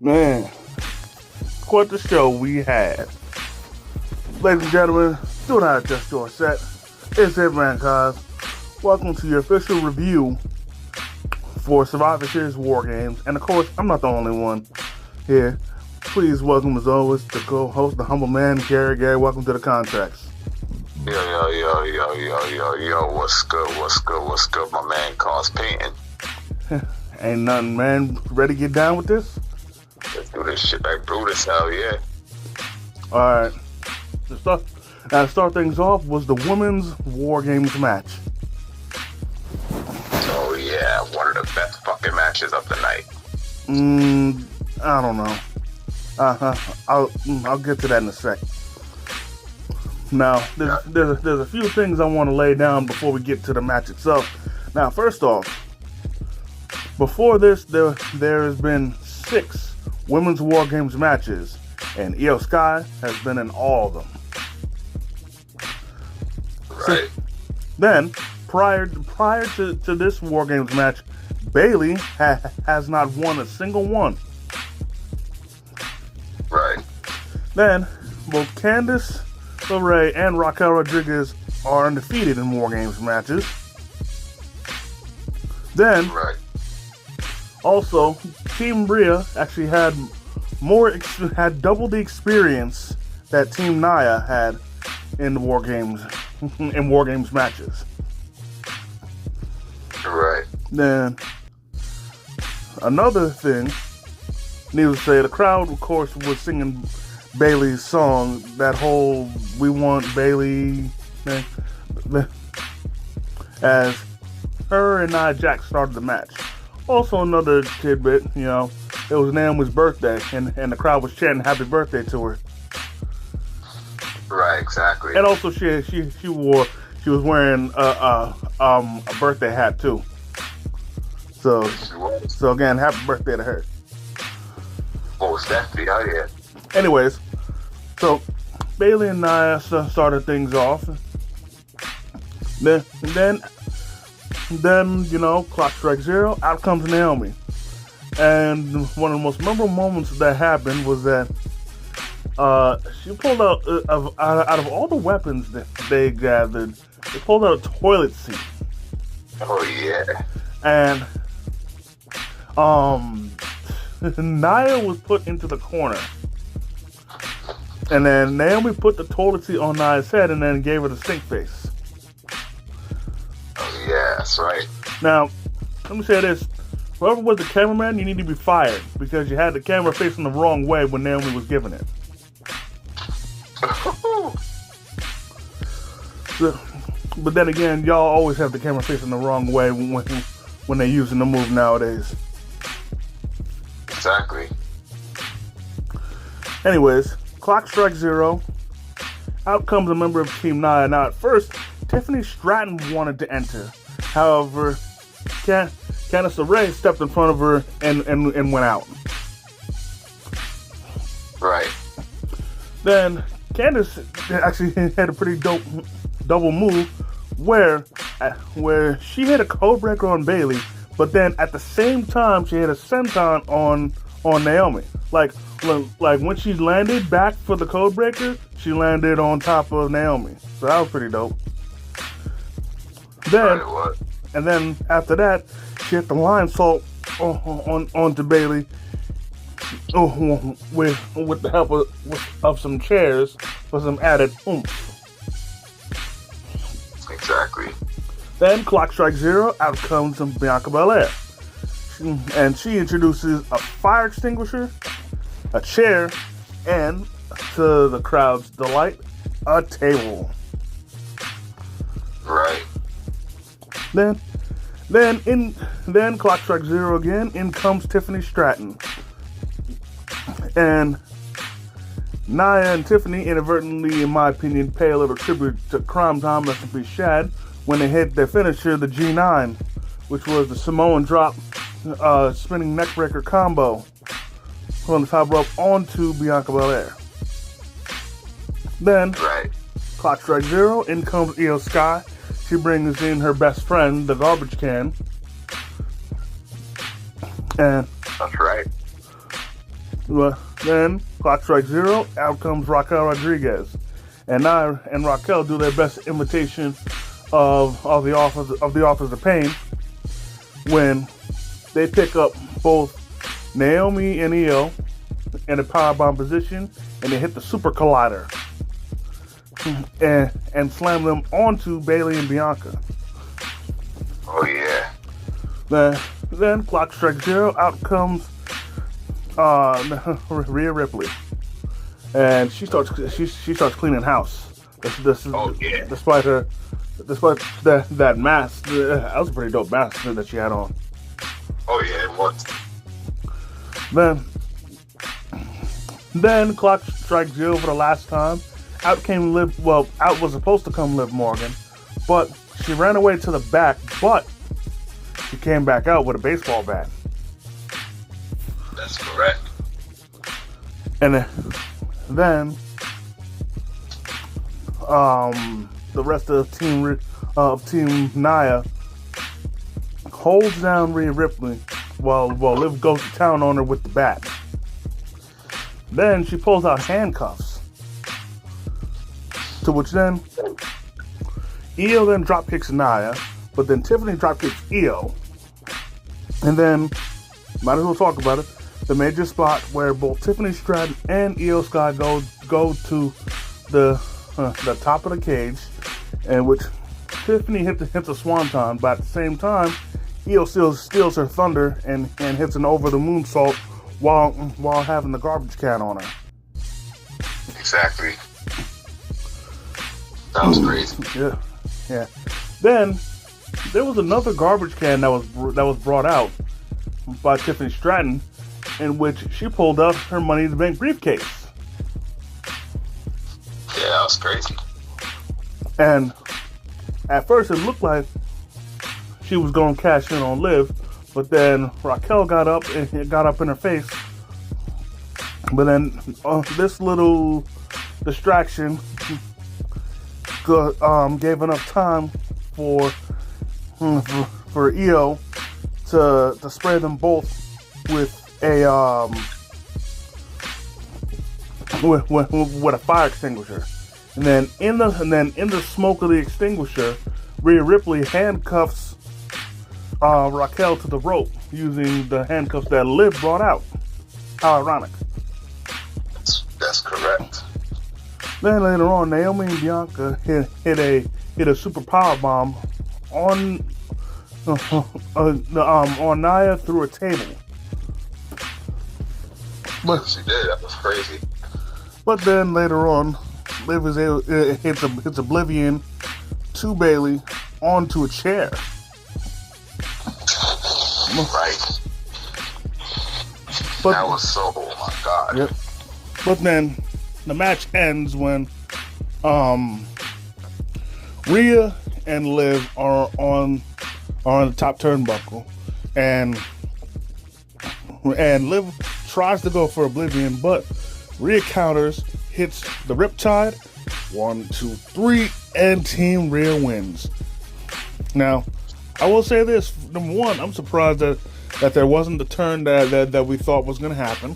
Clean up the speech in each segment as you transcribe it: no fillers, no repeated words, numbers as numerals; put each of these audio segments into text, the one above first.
Man, quite the show we had. Ladies and gentlemen, do not adjust your set. It's Hitman, guys. Welcome to your official review for Survivor Series War Games. And of course, I'm not the only one here. Please welcome, as always, the co-host, the humble man, Gary. Gary, welcome to the contracts. Yo, what's good, my man, Cause Painting. Ain't nothing, man. Ready to get down with this? Let's do this shit like Brutus, hell yeah. Alright. To start things off was the women's War Games match. Oh yeah, one of the best fucking matches of the night. I don't know. I'll get to that in a sec. Now, there's a few things I want to lay down before we get to the match itself. Now, first off, before this, there has been 6 women's War Games matches, and Io Sky has been in all of them. Right. Then, prior to this War Games match, Bayley has not won a single one. Right. Then, both Candice LeRae and Raquel Rodriguez are undefeated in War Games matches. Then, right. Also, Team Rhea actually had double the experience that Team Nia had in the War Games matches. Right. Then another thing, needless to say, the crowd, of course, was singing Bayley's song. That whole "We Want Bayley" thing, as her and Nia Jax started the match. Also, another tidbit, it was Naomi's birthday, and the crowd was chanting "Happy Birthday" to her. Right, exactly. And also, she was wearing a birthday hat too. So again, happy birthday to her. Most definitely, oh yeah. Anyways, so Bayley and Nia started things off. Then clock strike 0, out comes Naomi. And one of the most memorable moments that happened was that she pulled out of all the weapons that they gathered, they pulled out a toilet seat. Oh yeah. And Nia was put into the corner. And then Naomi put the toilet seat on Nia's head and then gave her the stink face. Oh yeah, that's right. Now, let me say this. Whoever was the cameraman, you need to be fired because you had the camera facing the wrong way when Naomi was giving it. But then again, y'all always have the camera facing the wrong way when they're using the move nowadays. Exactly. Anyways, clock strike 0. Out comes a member of Team Nia. Now, at first, Tiffany Stratton wanted to enter. However, Candice LeRae stepped in front of her and went out. Right. Then Candice actually had a pretty dope double move where she hit a code breaker on Bayley, but then at the same time she hit a senton on Naomi. Like when she landed back for the code breaker, she landed on top of Naomi. So that was pretty dope. And then after that, she hit the lion salt onto Bayley with the help of some chairs for some added oomph. Exactly. Then clock strike 0, out comes Bianca Belair. And she introduces a fire extinguisher, a chair, and, to the crowd's delight, a table. Right. Then clock strike 0 again, in comes Tiffany Stratton. And Nia and Tiffany inadvertently, in my opinion, pay a little tribute to Crime Time, rest in peace, Shad, when they hit their finisher, the G9, which was the Samoan drop spinning neckbreaker combo from the top rope onto Bianca Belair. Then, right. Clock strike 0, in comes Io Sky. She brings in her best friend, the garbage can. And that's right. Well, then clock strikes 0. Out comes Raquel Rodriguez, and Nia and Raquel do their best imitation of the Authors of Pain when they pick up both Naomi and Io in a powerbomb position, and they hit the Super Collider and slam them onto Bayley and Bianca. Oh yeah. Then clock strikes 0. Out comes Rhea Ripley, and she starts cleaning house. Oh yeah. Despite that mask, that was a pretty dope mask that she had on. Oh yeah, it was. Then clock strikes 0 for the last time. Out came Liv. Well, out was supposed to come Liv Morgan, but she ran away to the back. But she came back out with a baseball bat. That's correct. And then the rest of Team Nia holds down Rhea Ripley while Liv goes to town on her with the bat. Then she pulls out handcuffs, to which then Io then drop kicks Nia, but then Tiffany drop kicks Io, and then might as well talk about it. The major spot where both Tiffany Stratton and Io Sky go to the top of the cage, and which Tiffany hits a swanton, but at the same time, Io steals her thunder and hits an over the moonsault while having the garbage can on her. Exactly. That was crazy. Yeah. Then there was another garbage can that was brought out by Tiffany Stratton, in which she pulled up her Money in the Bank briefcase. Yeah, that was crazy. And at first it looked like she was going to cash in on Liv, but then Raquel got up in her face. But then this little distraction gave enough time for Io to spray them both with with a fire extinguisher, and then in the smoke of the extinguisher, Rhea Ripley handcuffs Raquel to the rope using the handcuffs that Liv brought out. How ironic. That's correct. Then later on, Naomi and Bianca hit a super power bomb on Nia through a table. But she did. That was crazy. But then later on, Liv hits Oblivion to Bayley onto a chair. Right. But, that was so. Oh my god. Yep. But then the match ends when Rhea and Liv are on the top turnbuckle, and Liv tries to go for Oblivion, but Rhea counters, hits the Riptide, 1, 2, 3, and Team Rhea wins. Now, I will say this: number one, I'm surprised that there wasn't the turn that we thought was going to happen.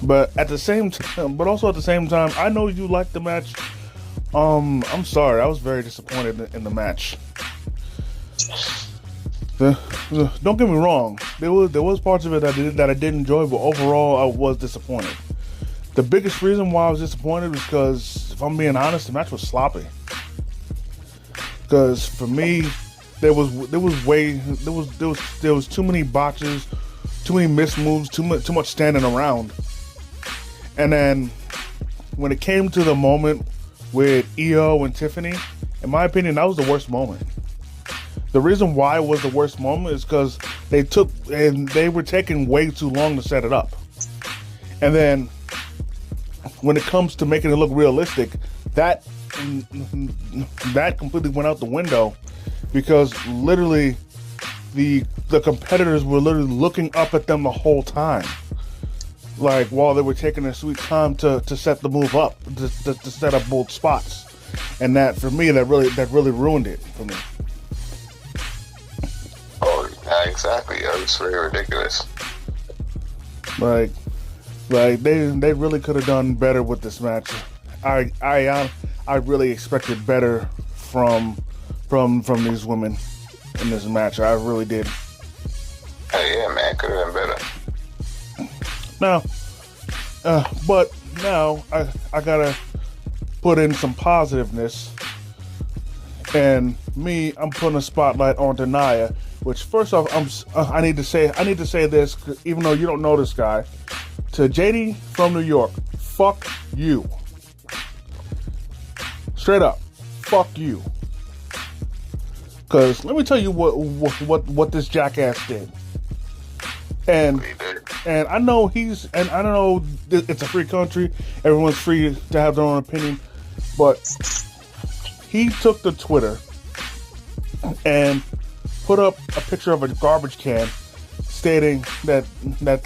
But at the same time, I know you liked the match. I'm sorry, I was very disappointed in the match. Don't get me wrong, there was parts of it that I did enjoy, but overall I was disappointed. The biggest reason why I was disappointed was because, if I'm being honest, the match was sloppy. Because for me, there was too many botches, too many missed moves, too much standing around. And then when it came to the moment with Io and Tiffany, in my opinion, that was the worst moment. The reason why it was the worst moment is because they were taking way too long to set it up. And then when it comes to making it look realistic, that completely went out the window, because literally the competitors were literally looking up at them the whole time, like while they were taking their sweet time to set the move up, to set up both spots. And that, for me, that really ruined it for me. Oh, yeah, exactly. It was very ridiculous. Like, they really could have done better with this match. I really expected better from these women in this match. I really did. Hey, yeah, man, could have been better. Now, but now I gotta put in some positiveness, and I'm putting a spotlight on Nia. Which, first off, I need to say this, even though you don't know this guy, to JD from New York, fuck you. Straight up, fuck you. Cause let me tell you what this jackass did. And I know I don't know, it's a free country. Everyone's free to have their own opinion. But he took to Twitter and put up a picture of a garbage can stating that Nia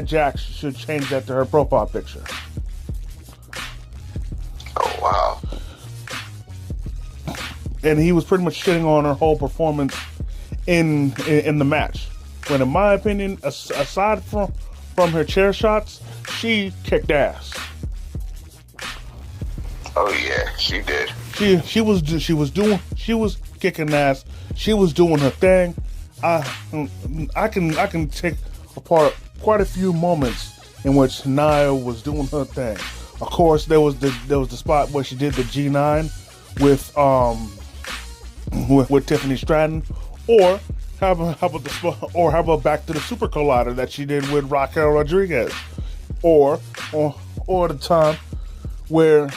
Jax should change that to her profile picture. Oh, wow. And he was pretty much shitting on her whole performance in the match. When, in my opinion, aside from her chair shots, she kicked ass. Oh yeah, she did. She was kicking ass. She was doing her thing. I can take apart quite a few moments in which Nia was doing her thing. Of course, there was the spot where she did the G9 with Tiffany Stratton, or how about back to the Super Collider that she did with Raquel Rodriguez, or the time where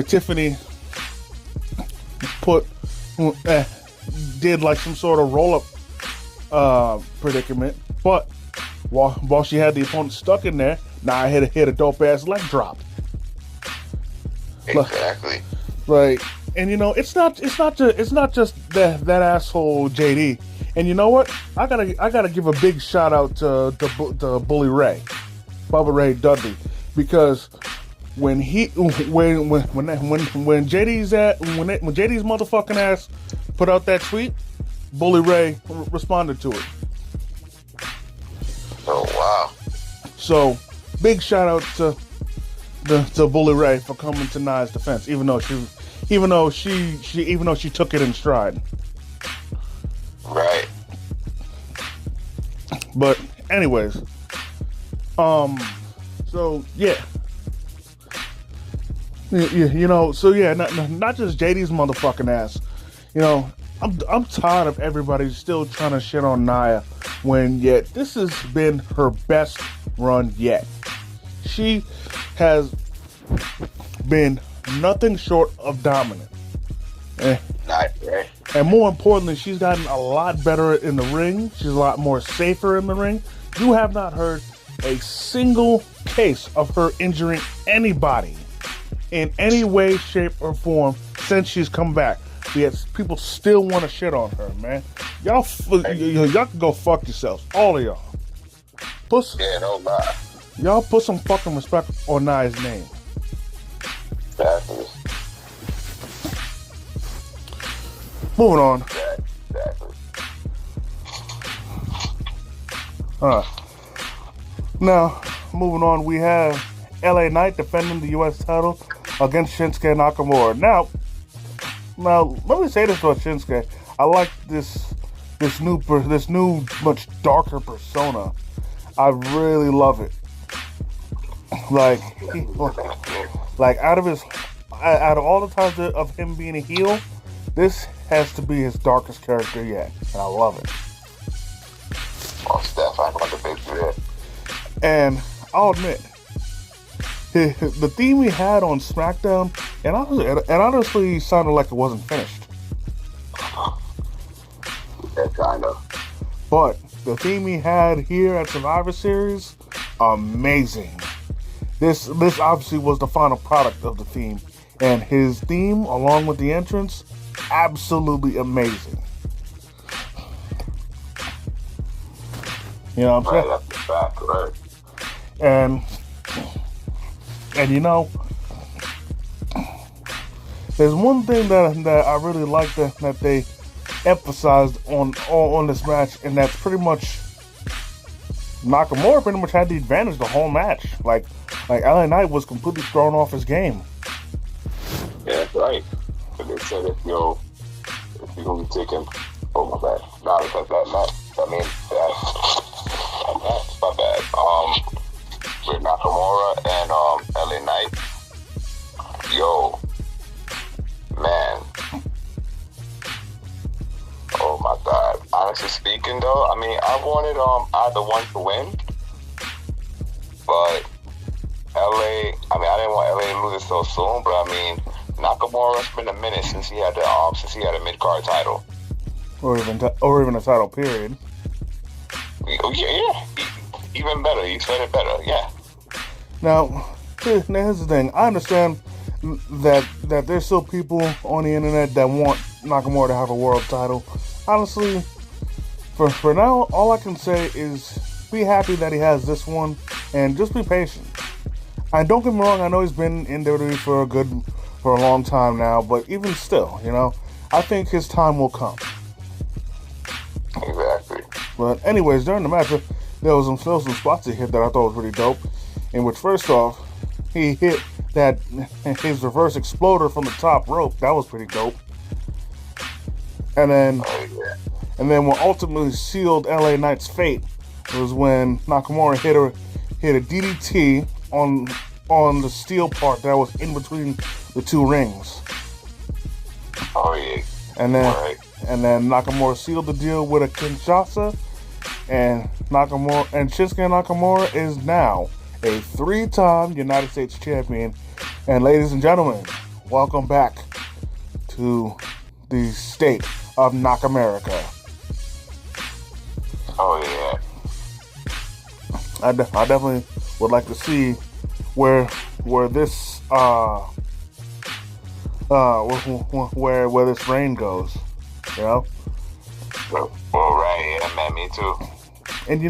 Tiffany did like some sort of roll-up predicament, but while she had the opponent stuck in there, Nia hit a dope-ass leg drop. Exactly. Like, and you know, it's not just that asshole JD. And you know what? I gotta give a big shout out to Bully Ray, Bubba Ray Dudley, because when JD's motherfucking ass put out that tweet, Bully Ray responded to it. Oh wow! So big shout out to Bully Ray for coming to Nia's defense, even though she took it in stride. Right. But anyways, so yeah. You know, so yeah, not just JD's motherfucking ass. You know, I'm tired of everybody still trying to shit on Nia when yet this has been her best run yet. She has been nothing short of dominant. And more importantly, she's gotten a lot better in the ring. She's a lot more safer in the ring. You have not heard a single case of her injuring anybody in any way, shape, or form since she's come back. Yet people still want to shit on her, man. Y'all can go fuck yourselves, all of y'all. Yeah, no lie. Y'all put some fucking respect on Nia's name. Exactly. Moving on. Exactly. Now, moving on, we have LA Knight defending the U.S. title against Shinsuke Nakamura. Now, let me say this about Shinsuke. I like this new much darker persona. I really love it. Like out of all the times of him being a heel, this has to be his darkest character yet, and I love it. Oh, Steph, I want to make that. And I'll admit, the theme we had on SmackDown, and honestly sounded like it wasn't finished. Yeah, kind of. But the theme we had here at Survivor Series, amazing. This obviously was the final product of the theme, and his theme, along with the entrance, absolutely amazing. You know what I'm saying? Right up the back, right? And you know, there's one thing that I really like that emphasized on this match, and that's pretty much Nakamura pretty much had the advantage the whole match. Like LA Knight was completely thrown off his game. Yeah, that's right. But they said if you're gonna be taking, oh my bad, nah, because that match, my bad. With Nakamura and LA Knight, yo, man. Oh my God. Honestly speaking, though, I mean, I wanted either one to win, but LA. I mean, I didn't want LA to lose it so soon, but I mean, Nakamura's been a minute since he had a mid-card title, or even a title period. Oh yeah. Even better. You said it better. Yeah. Now, here's the thing. I understand that there's still people on the internet that want Nakamura to have a world title. Honestly, for now, all I can say is be happy that he has this one, and just be patient. And don't get me wrong, I know he's been in WWE for a long time now, but even still, I think his time will come. Exactly. But anyways, during the match, there was some spots he hit that I thought was pretty dope. In which, first off, he hit his reverse exploder from the top rope. That was pretty dope. And then what ultimately sealed LA Knight's fate was when Nakamura hit a DDT on the steel part that was in between the two rings. Oh yeah. And then Nakamura sealed the deal with a Kinshasa, and Shinsuke Nakamura is now a 3-time United States champion. And ladies and gentlemen, welcome back to the state of Nakamerica. Oh yeah. I definitely would like to see where this where this reign goes. Well, right, yeah, man, me too. And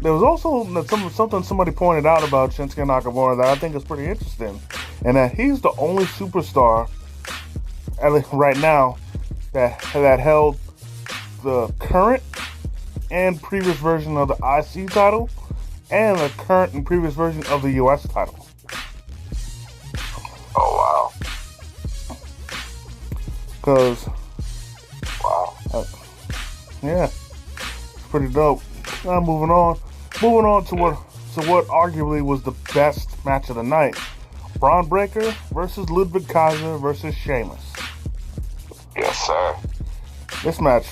there was also something somebody pointed out about Shinsuke Nakamura that I think is pretty interesting, and that he's the only superstar, at least right now, that held the current and previous version of the IC title, and the current and previous version of the US title. Oh wow! Because, wow, yeah, it's pretty dope. Now moving on to what arguably was the best match of the night: Braun Breaker versus Ludwig Kaiser versus Sheamus. Yes, sir. This match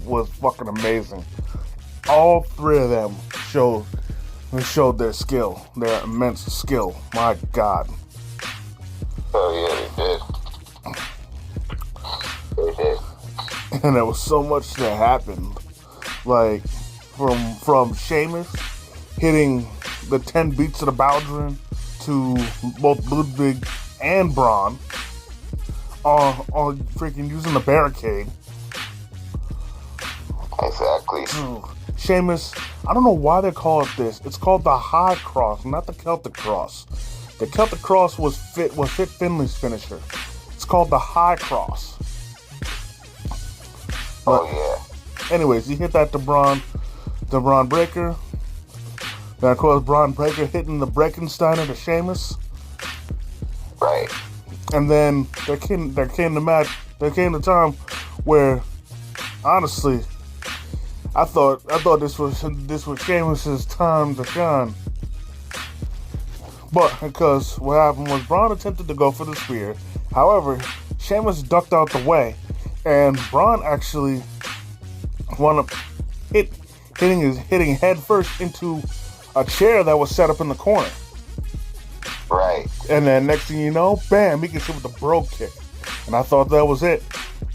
was fucking amazing. All three of them showed their skill, their immense skill. My God. Oh yeah, they did. And there was so much that happened, like from Sheamus hitting the 10 beats of the Baldwin to both Ludwig and Braun on freaking using the barricade. Exactly. Sheamus, I don't know why they call it this. It's called the High Cross, not the Celtic Cross. The Celtic Cross was Fit Finley's finisher. It's called the High Cross. Oh yeah. Anyways, he hit that to Braun Breaker. Then of course Braun Breaker hitting the Breckensteiner to Sheamus. Right. And then there came the time where, honestly, I thought this was Sheamus's time to shine. But because what happened was Braun attempted to go for the spear. However, Sheamus ducked out the way, and Braun actually wound up hitting head first into a chair that was set up in the corner. Right. And then next thing you know, bam, he gets hit with a bro kick. And I thought that was it.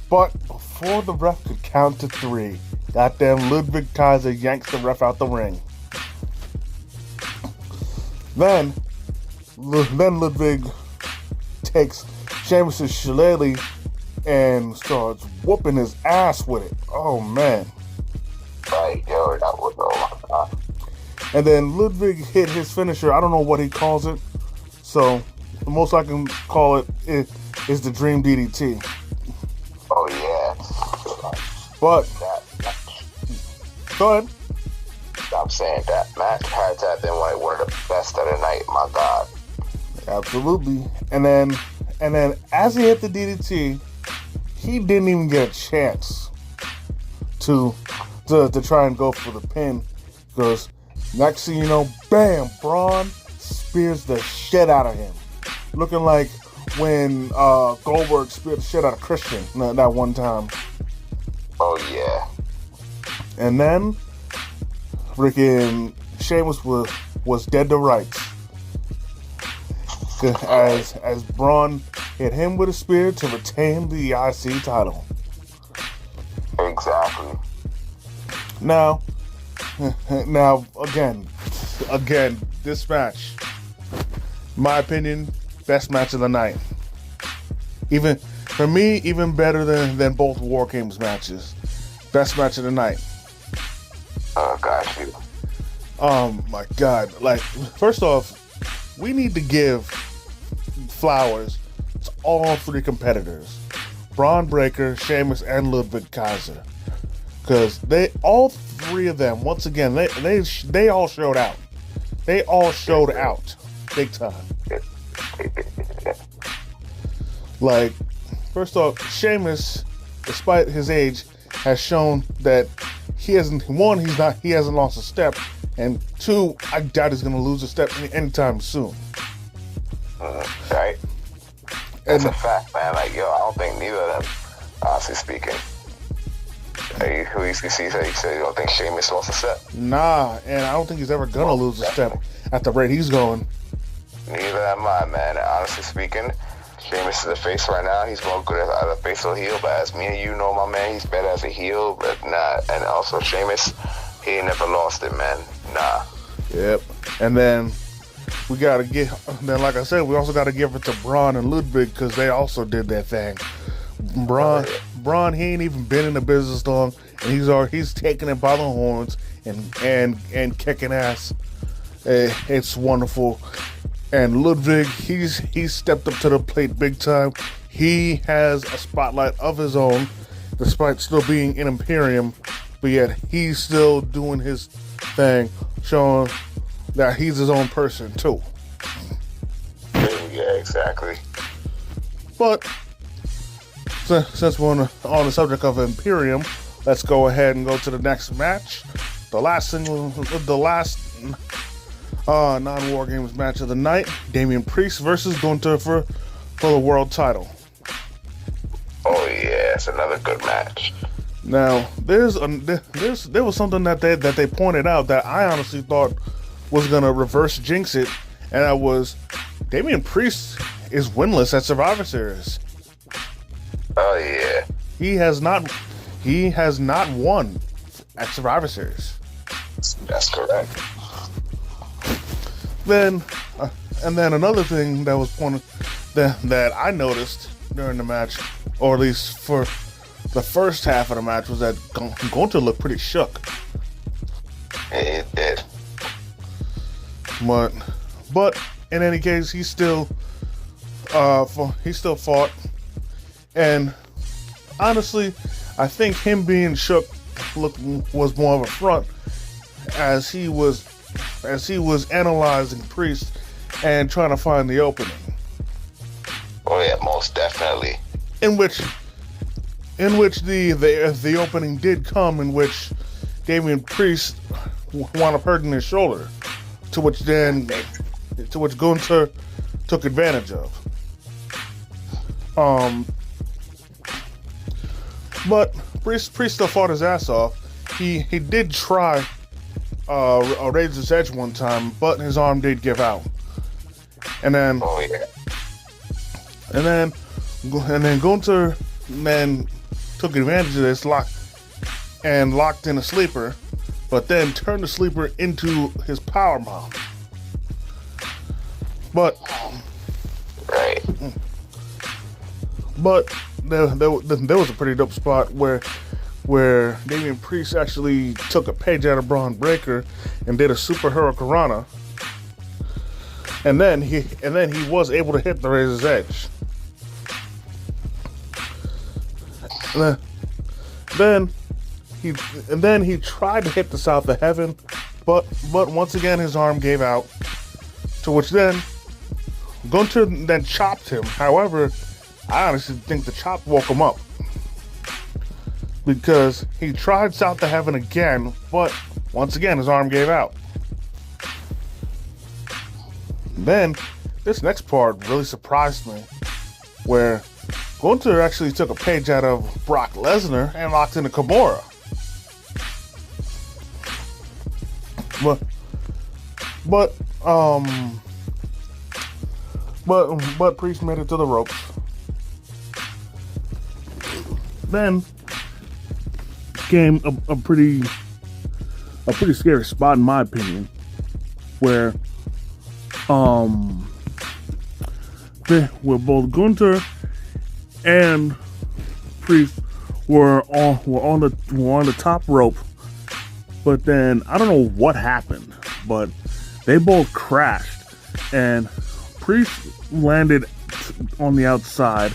But before the ref could count to 3, goddamn Ludwig Kaiser yanks the ref out the ring. Then Ludwig takes Sheamus' shillelagh and starts whooping his ass with it. Oh man. Right, yo, that was, oh my God. And then Ludwig hit his finisher. I don't know what he calls it. So the most I can call it is the Dream DDT. But That, go ahead. I'm saying that match had to have been like one of the best of the night. My God. Absolutely. And then as he hit the DDT, he didn't even get a chance to try and go for the pin, because next thing you know, bam, Braun spears the shit out of him, looking like when Goldberg speared the shit out of Christian that one time. Oh yeah. And then freaking Sheamus was dead to rights, as Braun hit him with a spear to retain the IC title. Exactly. Now again, this match, my opinion, best match of the night. Even for me, even better than both War Games matches. Best match of the night. Oh, got you. My God! Like, first off, we need to give flowers to all three competitors: Braun Breaker, Sheamus, and Ludwig Kaiser, because all three of them, once again, they all showed out. They all showed out big time. Like, first off, Sheamus, despite his age, has shown that he hasn't lost a step, and two, I doubt he's gonna lose a step anytime soon. Right. That's a fact, man. Like, yo, I don't think neither of them, honestly speaking. Who you see, he said you don't think Sheamus lost a step? Nah, and I don't think he's ever gonna lose a step at the rate he's going. Neither am I, man. Honestly speaking, Sheamus is a face right now. He's more good as a face or heel, but as me and you know, my man, he's better as a heel, but nah. And also Sheamus, he ain't never lost it, man. Nah. Yep. And then we gotta like I said, we also gotta give it to Braun and Ludwig, because they also did their thing. Braun, he ain't even been in the business long, and he's taking it by the horns and kicking ass. It's wonderful. And Ludwig, he's stepped up to the plate big time. He has a spotlight of his own, despite still being in Imperium, but yet he's still doing his thing, showing that he's his own person too. Yeah, exactly. But since we're on the subject of Imperium, let's go ahead and go to the next match. The last non-War Games match of the night: Damian Priest versus Gunther for the world title. Oh yeah, it's another good match. Now, there was something that they pointed out that I honestly thought was gonna reverse jinx it, and that was Damian Priest is winless at Survivor Series. Oh yeah. He has not won at Survivor Series. That's correct. Then another thing that was pointed that I noticed during the match, or at least for the first half of the match, was that Gunther looked pretty shook. It did. But in any case, he still fought, and honestly, I think him being shook was more of a front, as he was analyzing Priest and trying to find the opening. Oh yeah, most definitely. In which the opening did come, in which Damian Priest wound up hurting his shoulder, to which Gunther took advantage of. But Priest still fought his ass off. He did try a Razor's Edge one time, but his arm did give out. And then, oh yeah. And then Gunther took advantage of this, locked in a sleeper, but then turned the sleeper into his powerbomb. But right. But there was a pretty dope spot where Damian Priest actually took a page out of Braun Breaker and did a super hurricanrana, and then he was able to hit the Razor's Edge. he tried to hit the South of Heaven, but once again his arm gave out. To which then Gunter then chopped him. However, I honestly think the chop woke him up, because he tried South of Heaven again, but once again his arm gave out. Then this next part really surprised me, where Gunter actually took a page out of Brock Lesnar and locked into Kimura. But Priest made it to the ropes. Then came a pretty scary spot in my opinion, where both Gunter and Priest were on the top rope, but then I don't know what happened, but they both crashed, and Priest landed on the outside,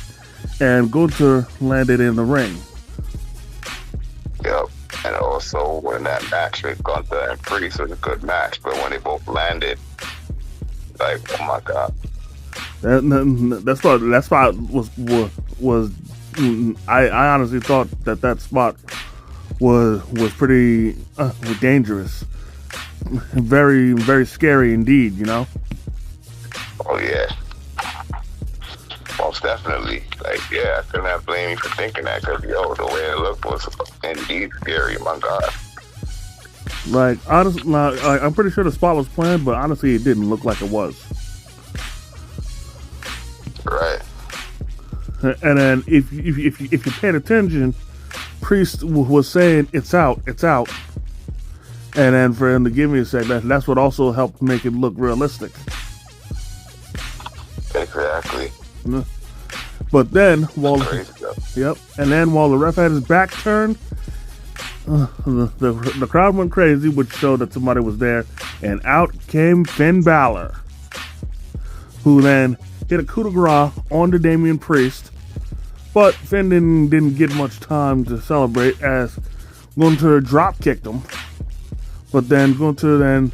and Gunter landed in the ring. Yep. And also, when that match with Gunther and Priest was a good match, but when they both landed, like, oh my god. That spot was I honestly thought that spot was pretty dangerous, very, very scary indeed, you know. Oh yeah, most definitely. Like, yeah, I could not blame you for thinking that, because the way it looked was indeed scary. My god. Like, honestly, I'm pretty sure the spot was planned, but honestly, it didn't look like it was. Right. And then if you paid attention, Priest was saying it's out, and then for him to give me a second, that's what also helped make it look realistic. Exactly. But then while the ref had his back turned, the crowd went crazy, which showed that somebody was there, and out came Finn Balor, who then hit a coup de grace onto Damian Priest, but Finn didn't get much time to celebrate as Gunter drop kicked him. But then Gunter then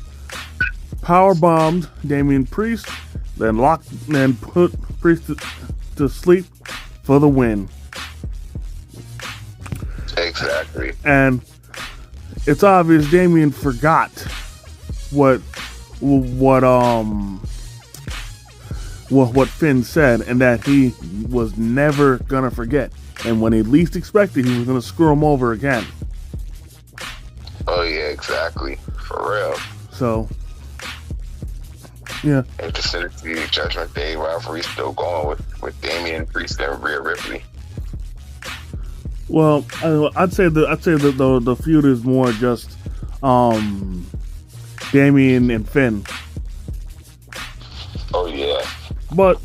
power bombed Damian Priest, then put Priest to sleep for the win. Exactly. And it's obvious Damian forgot what Finn said, and that he was never gonna forget. And when he least expected, he was gonna screw him over again. Oh yeah, exactly. For real. So, yeah. Interested to see Judgment Day rivalry still going with Damian Priest and Rhea Ripley. Well, I'd say the feud is more just Damian and Finn. Oh yeah. But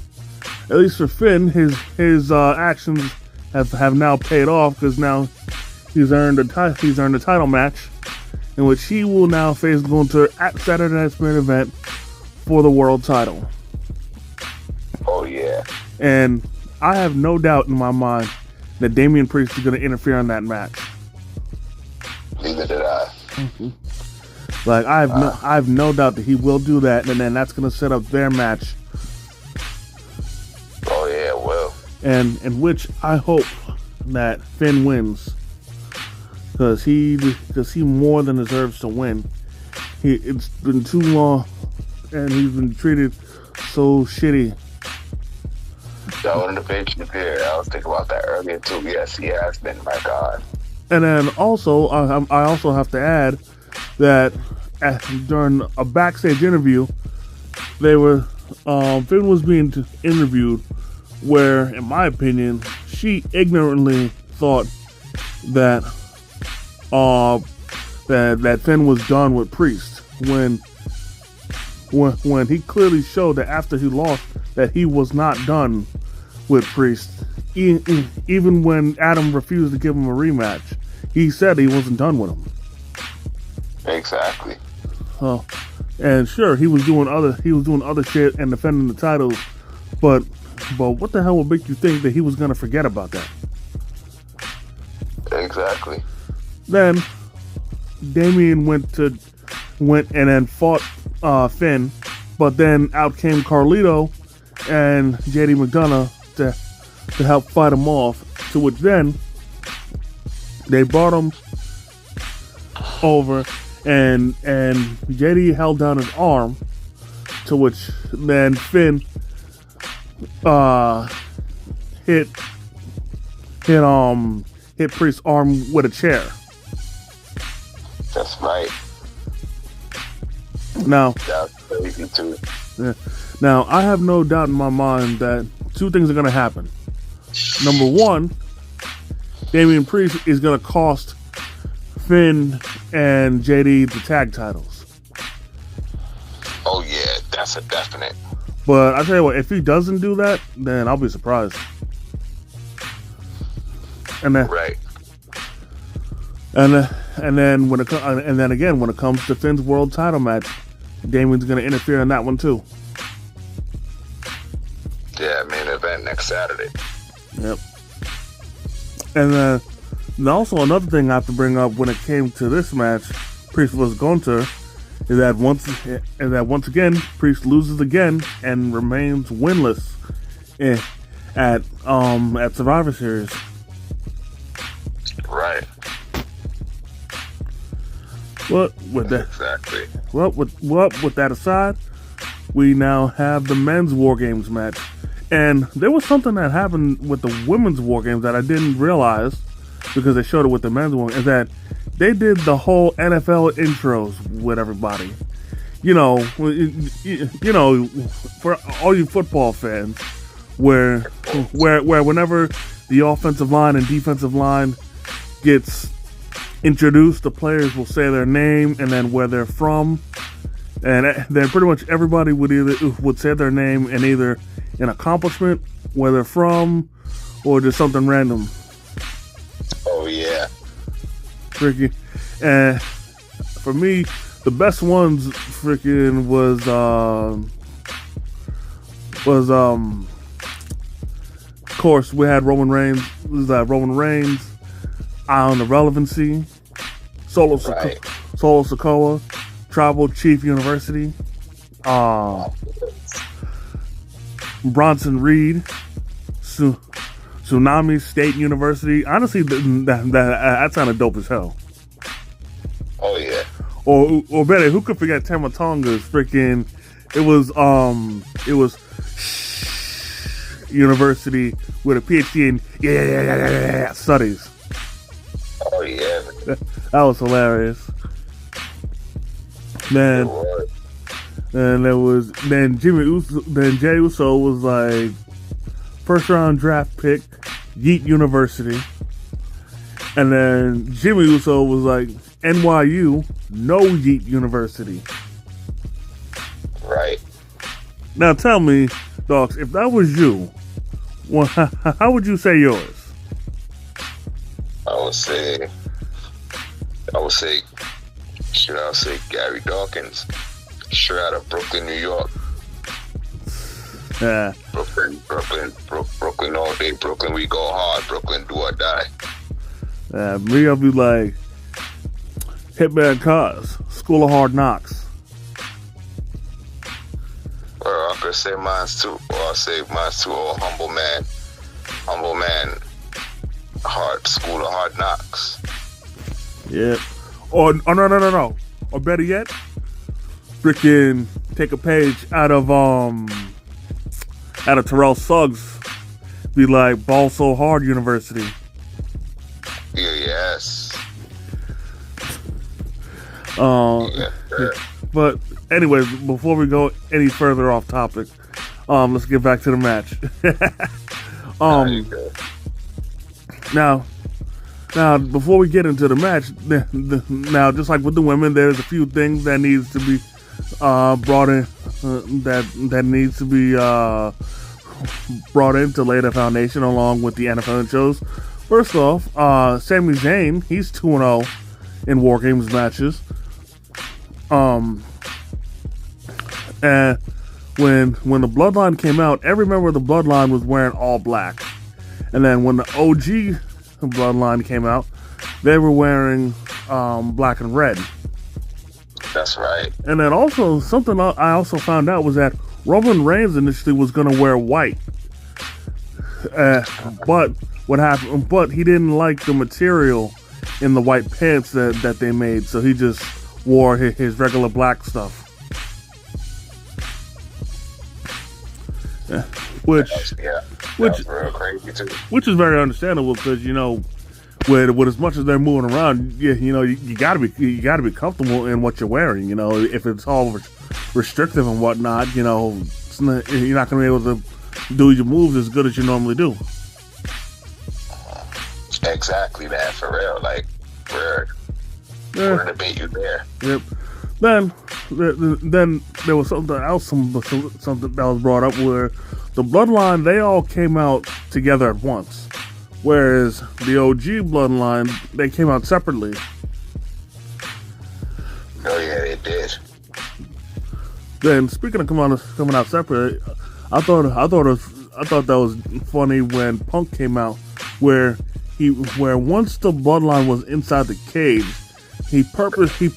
at least for Finn, his actions have now paid off, because now he's earned a title match in which he will now face Gunter at Saturday Night's main event for the world title. Oh yeah. And I have no doubt in my mind that Damian Priest is going to interfere in that match. Neither did I. Mm-hmm. Like, I have no doubt that he will do that, and then that's going to set up their match. Oh yeah, it will. And in which I hope that Finn wins, because he more than deserves to win. It's been too long, and he's been treated so shitty. That one of the bitch here. I was thinking about that earlier too. Yes, he has been. My God. And then also, I also have to add that during a backstage interview, Finn was being interviewed, where, in my opinion, she ignorantly thought that that Finn was done with Priest, when he clearly showed that after he lost that he was not done with Priest. Even when Adam refused to give him a rematch, he said he wasn't done with him. Exactly. And sure, he was doing other shit and defending the titles, but what the hell would make you think that he was gonna forget about that? Exactly. Then Damien went and then fought Finn, but then out came Carlito and JD McDonough to help fight him off. To which then they brought him over, and JD held down his arm. To which then Finn hit Priest's arm with a chair. That's right. Now, That's crazy too. yeah, now I have no doubt in my mind that two things are going to happen. Number one, Damian Priest is going to cost Finn and JD the tag titles. Oh yeah, that's a definite. But I tell you what, if he doesn't do that, then I'll be surprised. And then, Right. and then when it comes to Finn's world title match, Damian's going to interfere in that one too. Yeah, main event next Saturday. Yep. And also another thing I have to bring up when it came to this match, Priest vs. Gunther, is that once again Priest loses again and remains winless at Survivor Series. Right. With that, Exactly. with that aside, we now have the men's War Games match. And there was something that happened with the women's War Games that I didn't realize, because they showed it with the men's one, is that they did the whole NFL intros with everybody. You know, for all you football fans, where whenever the offensive line and defensive line gets introduced, the players will say their name and then where they're from, and then pretty much everybody would say their name and either an accomplishment, where they're from, or just something random. Oh yeah. Freaking, and for me, the best ones freaking was of course we had Roman Reigns, Eye on the Relevancy, Solo Sikoa, Tribal Chief University, Bronson Reed, Tsunami State University. Honestly, that sounded dope as hell. Oh yeah. Or better, who could forget Tamatonga's freaking? It was University with a PhD in studies. Oh yeah. That was hilarious. Man, and then Jey Uso was like first round draft pick, Yeet University, and then Jimmy Uso was like NYU, no Yeet University. Right. Now tell me, dogs, if that was you, how would you say yours? I would say, should I say Gary Dawkins, straight out of Brooklyn, New York. Yeah. Brooklyn all day. Brooklyn, we go hard. Brooklyn, do or die. Me, I'll be like Hitman Cause, School of Hard Knocks. Or I could say mine's too. Or I'll say mine's too. Oh, humble man, School of Hard Knocks. Yep. Or no. Or better yet, freaking take a page out of Terrell Suggs. Be like Ball So Hard University. Yeah, yes. Yeah. But anyways, before we go any further off topic, let's get back to the match. Now, before we get into the match, now just like with the women, there's a few things that needs to be brought in, that needs to be brought in to lay the foundation along with the NFL shows. First off, Sami Zayn, he's 2-0 in War Games matches. And when the Bloodline came out, every member of the Bloodline was wearing all black. And then when the OG Bloodline came out, they were wearing black and red. That's right. And then also something I also found out was that Roman Reigns initially was going to wear white, but what happened? But he didn't like the material in the white pants that they made, so he just wore his regular black stuff. Which was real crazy too. Which is very understandable because with as much as they're moving around, you gotta be comfortable in what you're wearing. If it's all restrictive and whatnot, you're not gonna be able to do your moves as good as you normally do. Exactly, man. For real, like we're gonna beat you there. Yep. Then there was something else, something that was brought up where the Bloodline, they all came out together at once, whereas the OG Bloodline, they came out separately. Oh yeah, they did. Then speaking of coming out separately, I thought that was funny when Punk came out, where once the Bloodline was inside the cage, he purposely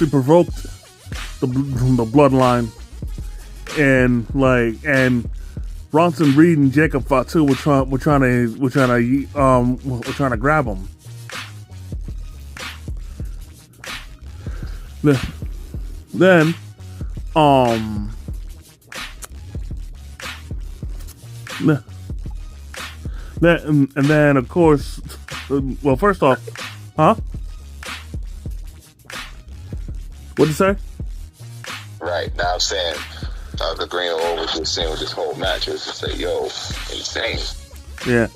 provoked the Bloodline, and Bronson Reed and Jacob Fatu were trying to grab him. Then and then of course, well, first off, huh? What'd you say? Right, now I'm saying the green over was just saying with this whole match was just like, yo, insane. Yeah.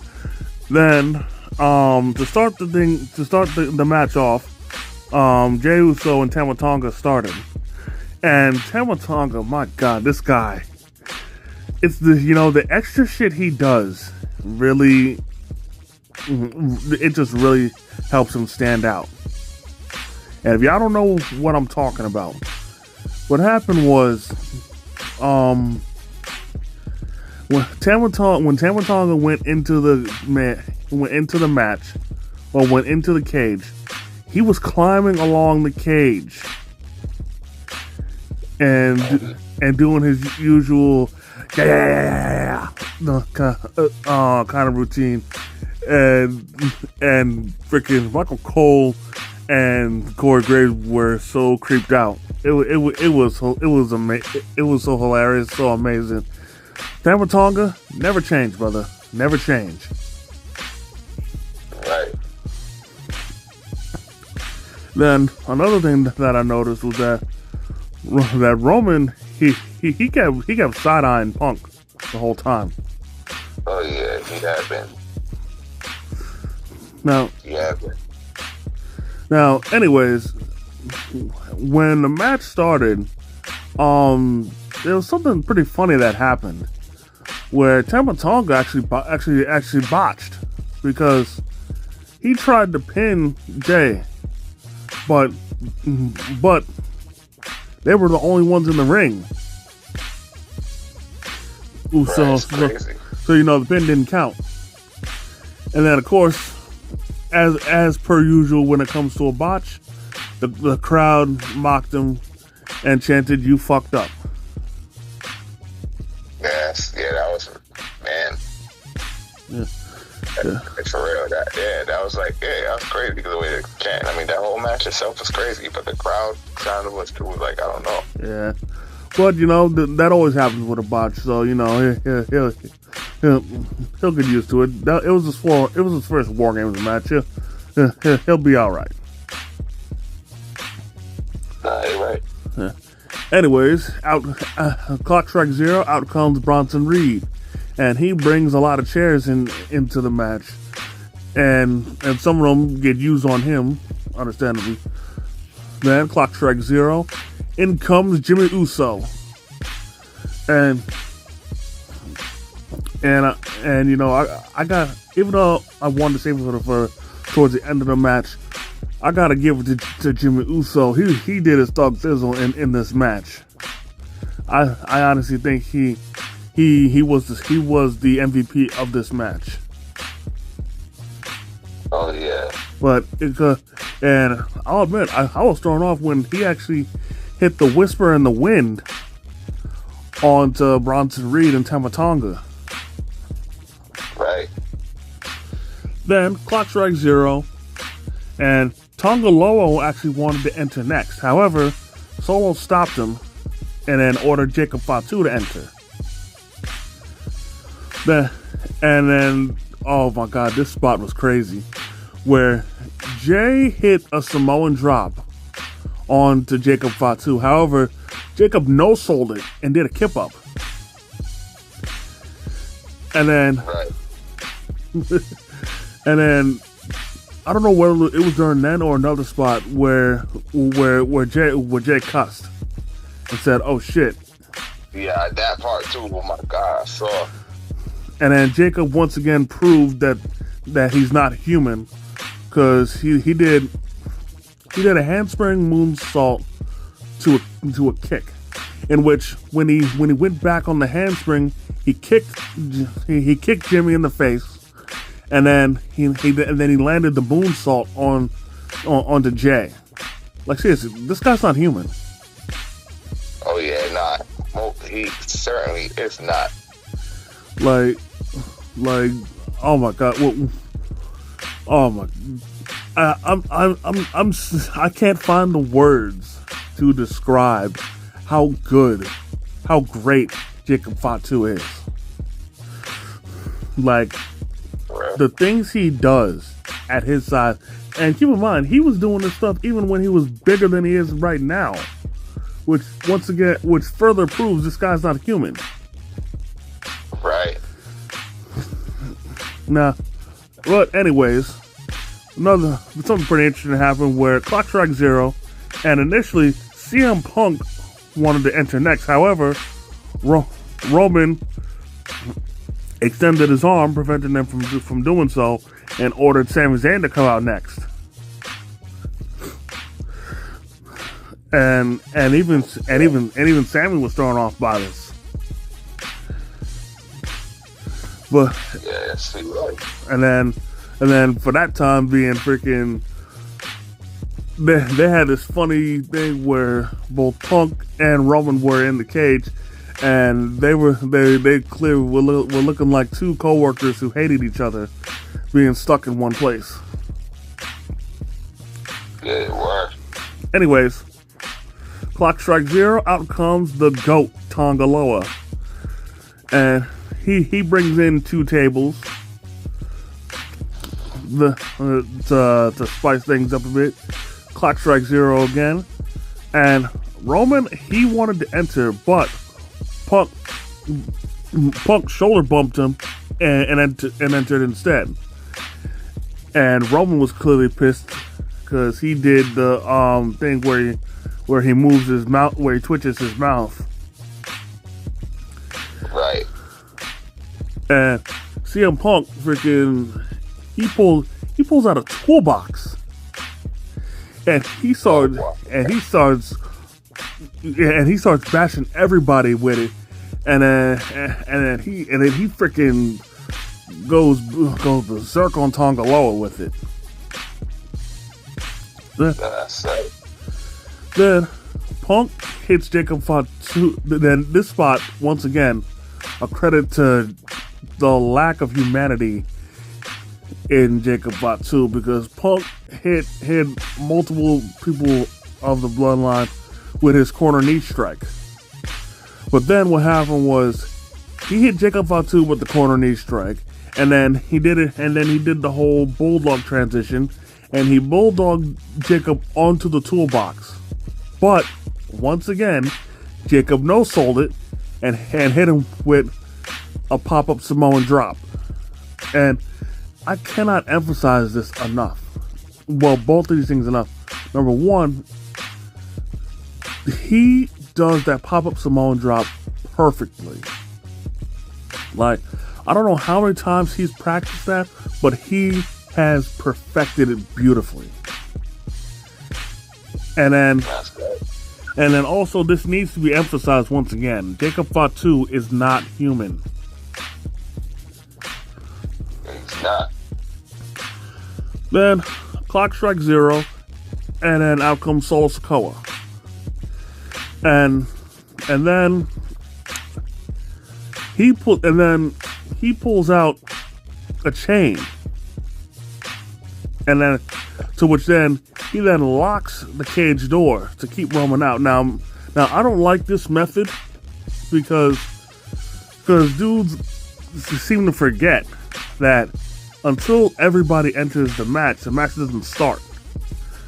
Then to start the match off, Jey Uso and Tama Tonga started. And Tama Tonga, my God, this guy, it's the extra shit he does really, it just really helps him stand out. And if y'all don't know what I'm talking about, what happened was, when Tama Tonga went into the match, or went into the cage, he was climbing along the cage and doing his usual kind of routine, and freaking Michael Cole and Corey Graves were so creeped out. It was so hilarious, so amazing. Tama Tonga, never change, brother. Never change. Right. Then another thing that I noticed was that Roman he kept side eyeing Punk the whole time. Oh yeah, he had been. Now, anyways, when the match started, there was something pretty funny that happened, where Tama Tonga actually botched, because he tried to pin Jey, but they were the only ones in the ring. Ooh, so the pin didn't count. And then of course, as per usual, when it comes to a botch, the crowd mocked him and chanted, "You fucked up." Yes, yeah, that was, man. Yeah. For real, that was like, that was crazy because the way they chant. I mean, that whole match itself was crazy, but the crowd sounded was like, I don't know. Yeah, but that always happens with a botch, so he'll get used to it. It was his first War Games match. He'll be all right. You're right. Yeah. Anyways, clock strike 0. Out comes Bronson Reed, and he brings a lot of chairs into the match, and some of them get used on him, understandably. Then clock strike 0. In comes Jimmy Uso, and I got, even though I wanted to save it for towards the end of the match, I gotta give it to Jimmy Uso. He did his thug thizzle in this match. I honestly think he was the MVP of this match. Oh yeah. But and I'll admit, I was thrown off when he actually hit the Whisper in the Wind onto Bronson Reed and Tamatonga. Right. Then clock strike 0, and Tonga Loa actually wanted to enter next. However, Solo stopped him and then ordered Jacob Fatu to enter. Then, oh my god, this spot was crazy. Where Jay hit a Samoan drop onto Jacob Fatu. However, Jacob no-sold it and did a kip-up. And then... Right. And then I don't know whether it was during then or another spot where Jay cussed and said, "Oh shit." Yeah, that part too. Oh my god, I saw. And then Jacob once again proved that he's not human, because he did a handspring moonsault to a kick, in which when he went back on the handspring, he kicked Jimmy in the face. And then he landed the moonsault onto Jay. Like seriously, this guy's not human. Oh yeah, not. Well, he certainly is not. Like, oh my god, oh my, I can't find the words to describe how good, how great Jacob Fatu is. Like, the things he does at his size, and keep in mind, he was doing this stuff even when he was bigger than he is right now, which further proves this guy's not human. Right. Nah, but anyways, something pretty interesting happened where clock strike 0, and initially CM Punk wanted to enter next. However, Roman extended his arm, preventing them from doing so, and ordered Sami Zayn to come out next. And even Sami was thrown off by this. But yeah, see, right. And then for that time being freaking, they had this funny thing where both Punk and Roman were in the cage. And they clearly were looking like two co-workers who hated each other, being stuck in one place. Yeah, it were. Anyways, clock strike 0, out comes the GOAT, Tonga Loa. And he brings in 2 tables to spice things up a bit. Clock strike 0 again. And Roman, he wanted to enter, but Punk shoulder bumped him and entered instead. And Roman was clearly pissed because he did the thing where he moves his mouth, where he twitches his mouth. Right. And CM Punk freaking he pulls out a toolbox and he starts bashing everybody with it. And then he freaking goes berserk on Tonga Loa with it. Then Punk hits Jacob Fatu. Then this spot, once again, a credit to the lack of humanity in Jacob Fatu, because Punk hit multiple people of the bloodline with his corner knee strike. But then what happened was he hit Jacob Fatu with the corner knee strike, and then he did the whole bulldog transition, and he bulldogged Jacob onto the toolbox. But once again, Jacob no-sold it and hit him with a pop-up Samoan drop. And I cannot emphasize this enough. Well, both of these things enough. Number one, he does that pop-up Samoan drop perfectly. Like, I don't know how many times he's practiced that, but he has perfected it beautifully. And then also, this needs to be emphasized once again. Jacob Fatu is not human. He's not. Then clock strikes 0, and then out comes Solo Sikoa, and then he pulls out a chain, and then to which then he then locks the cage door to keep Roman out. Now I don't like this method because dudes seem to forget that until everybody enters the match doesn't start.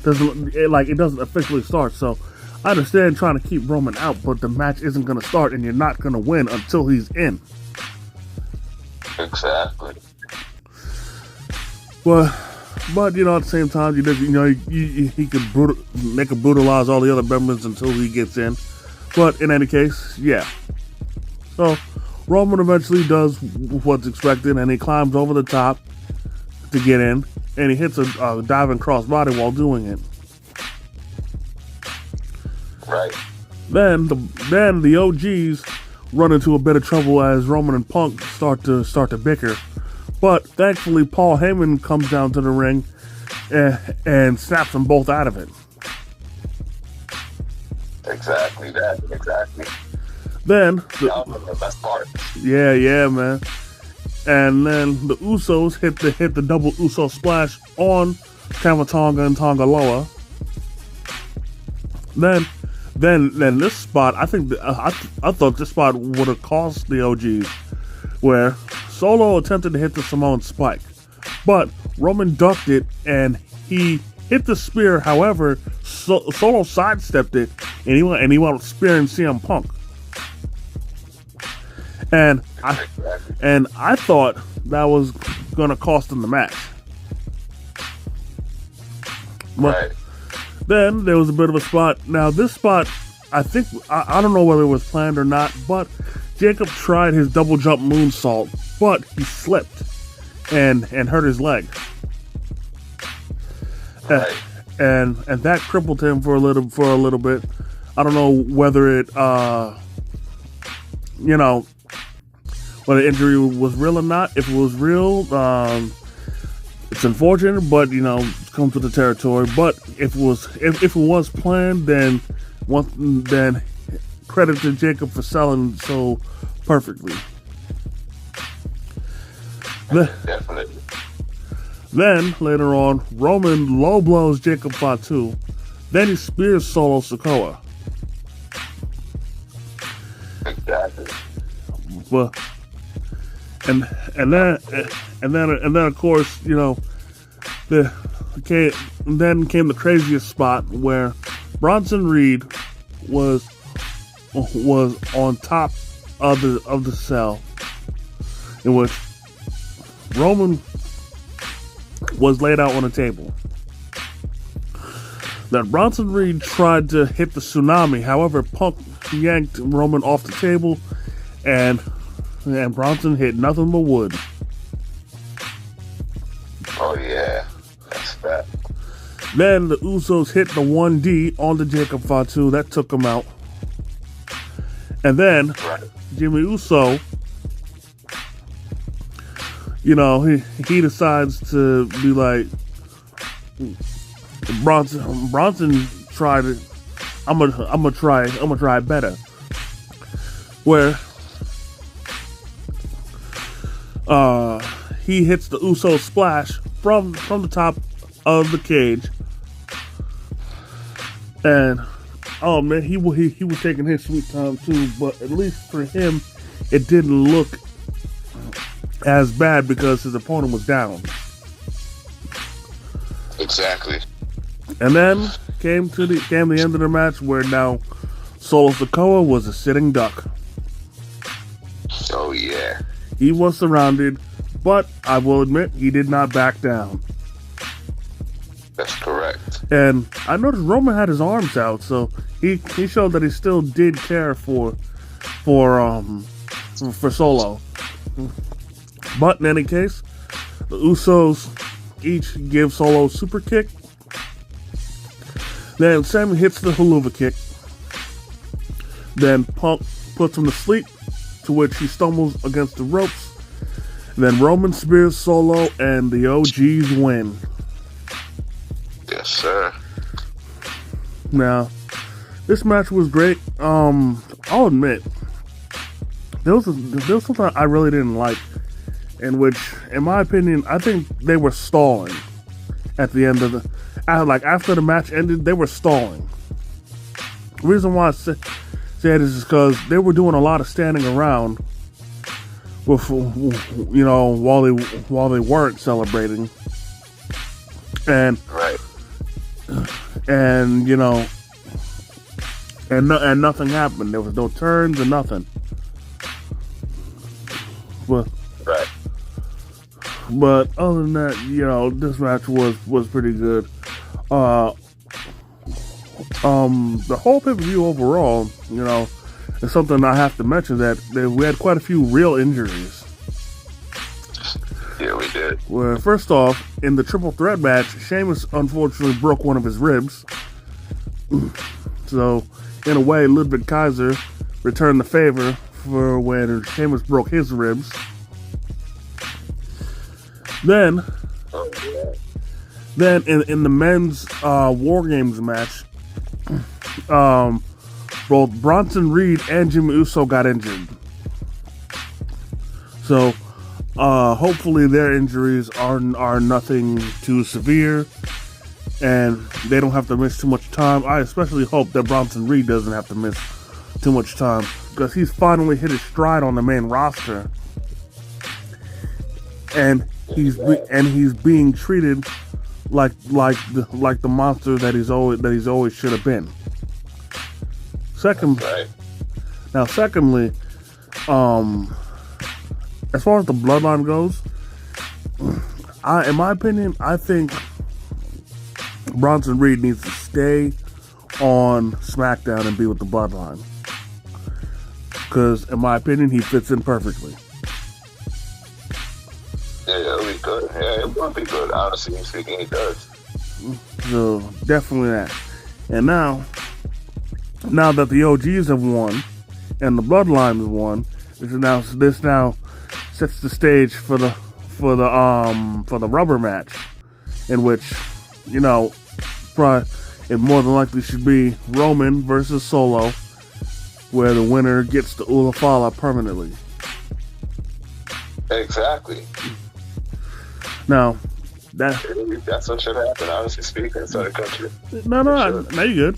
It doesn't officially start. So I understand trying to keep Roman out, but the match isn't going to start, and you're not going to win until he's in. Exactly. But at the same time, they could brutalize all the other members until he gets in. But in any case, yeah. So Roman eventually does what's expected, and he climbs over the top to get in, and he hits a diving crossbody while doing it. Right. Then the OGs run into a bit of trouble as Roman and Punk start to bicker. But thankfully, Paul Heyman comes down to the ring and snaps them both out of it. Exactly. Then that was the best part. Yeah, man. And then the Usos hit the double Uso splash on Tama Tonga and Tonga Loa. Then this spot, I thought this spot would have cost the OGs, where Solo attempted to hit the Samoan spike, but Roman ducked it and he hit the spear. However, Solo sidestepped it and he went spearing CM Punk. And I thought that was gonna cost him the match. But right. Then there was a bit of a spot. Now this spot, I don't know whether it was planned or not, but Jacob tried his double jump moonsault, but he slipped and hurt his leg. Right. And that crippled him for a little bit. I don't know whether it whether the injury was real or not. If it was real, it's unfortunate, but it comes with the territory. But if it was planned, then credit to Jacob for selling so perfectly. Definitely. Then later on, Roman low blows Jacob Fatu. Then he spears Solo Sikoa. Exactly. But and then of course then came the craziest spot where Bronson Reed was on top of the cell, in which Roman was laid out on a table. Then Bronson Reed tried to hit the tsunami. However, Punk yanked Roman off the table, and Bronson hit nothing but wood. Oh yeah, that's that. Then the Usos hit the 1D on the Jacob Fatu. That took him out. And then Right. Jimmy Uso, he decides to be like, Bronson tried it. I'm gonna try it better. Where he hits the Uso splash from the top of the cage, and oh man, he was taking his sweet time too. But at least for him, it didn't look as bad because his opponent was down. Exactly. And then came the end of the match where now Solo Sikoa was a sitting duck. Oh yeah. He was surrounded, but I will admit he did not back down. That's correct. And I noticed Roman had his arms out, so he showed that he still did care for Solo. But in any case, the Usos each give Solo a super kick. Then Sammy hits the haluva kick. Then Punk puts him to sleep, to which he stumbles against the ropes. Then Roman spears Solo, and the OGs win. Yes, sir. Now, this match was great. I'll admit, there was something I really didn't like, in which, in my opinion, I think they were stalling at the end of the, after the match ended, they were stalling. The reason why I say it is because they were doing a lot of standing around with, while they weren't celebrating, and right, and and nothing happened. There was no turns and nothing. But right. But other than that, this match was pretty good. The whole pay-per-view overall, is something I have to mention that we had quite a few real injuries. Yeah, we did. Well, first off, in the triple threat match, Sheamus unfortunately broke one of his ribs. So, in a way, Ludwig Kaiser returned the favor for when Sheamus broke his ribs. Then in the men's War Games match, both Bronson Reed and Jimmy Uso got injured. So, hopefully their injuries are nothing too severe, and they don't have to miss too much time. I especially hope that Bronson Reed doesn't have to miss too much time, because he's finally hit his stride on the main roster, and he's being treated like the monster that he's always should have been. Secondly, as far as the bloodline goes, in my opinion, I think Bronson Reed needs to stay on SmackDown and be with the bloodline, because in my opinion, he fits in perfectly. Yeah, it'll be good. Yeah, it will be good. Honestly speaking, he does. So definitely that. And now that the OGs have won and the Bloodline has won, this now sets the stage for the rubber match, in which probably it more than likely should be Roman versus Solo, where the winner gets the Ulafala permanently. Exactly. Now, that's what should happen, honestly speaking, inside the country. No, you're good.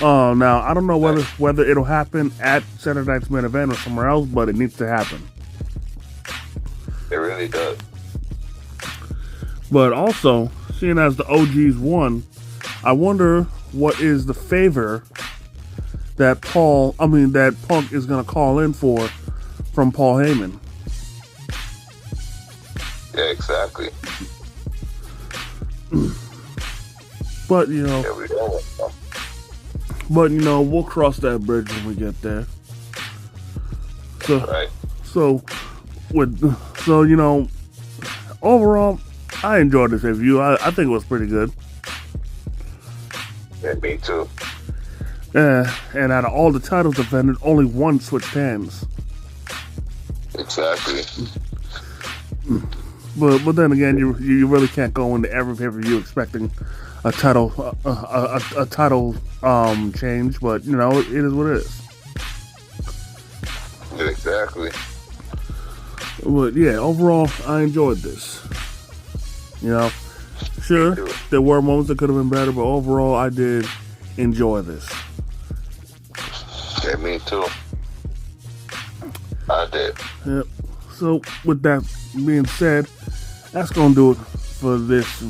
Now, I don't know whether it'll happen at Saturday Night's Main Event or somewhere else, but it needs to happen. It really does. But also, seeing as the OGs won, I wonder what is the favor that Punk is going to call in for from Paul Heyman. Yeah, exactly. But we'll cross that bridge when we get there. Overall, I enjoyed this review. I think it was pretty good. Yeah, me too. And out of all the titles defended, only one switched hands. Exactly. But then again, you really can't go into every pay-per-view expecting a title change. But it is what it is. Exactly. But yeah, overall, I enjoyed this. Sure, there were moments that could have been better, but overall, I did enjoy this. Yeah, me too. I did. Yep. So, with that being said, that's going to do it for this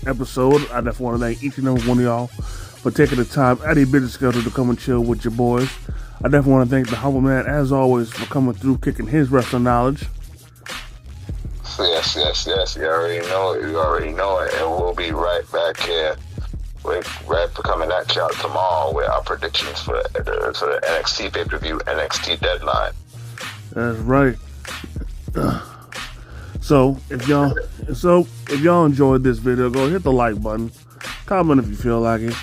episode. I definitely want to thank each and every one of y'all for taking the time out of your busy schedule to come and chill with your boys. I definitely want to thank the Humble Man, as always, for coming through, kicking his wrestling knowledge. Yes. You already know it. And we'll be right back here. We're coming at you out tomorrow with our predictions for the NXT pay-per-view, NXT Deadline. That's right. So if y'all enjoyed this video, go hit the like button, comment if you feel like it.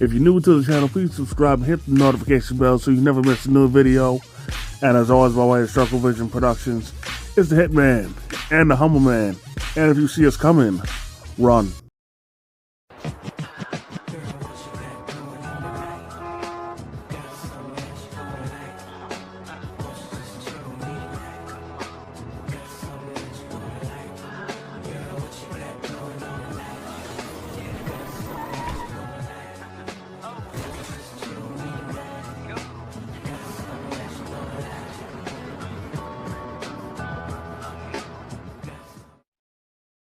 If you're new to the channel, please subscribe and hit the notification bell so you never miss a new video. And as always, by way of Circle Vision Productions, it's the Hitman and the Humble Man. And if you see us coming, run.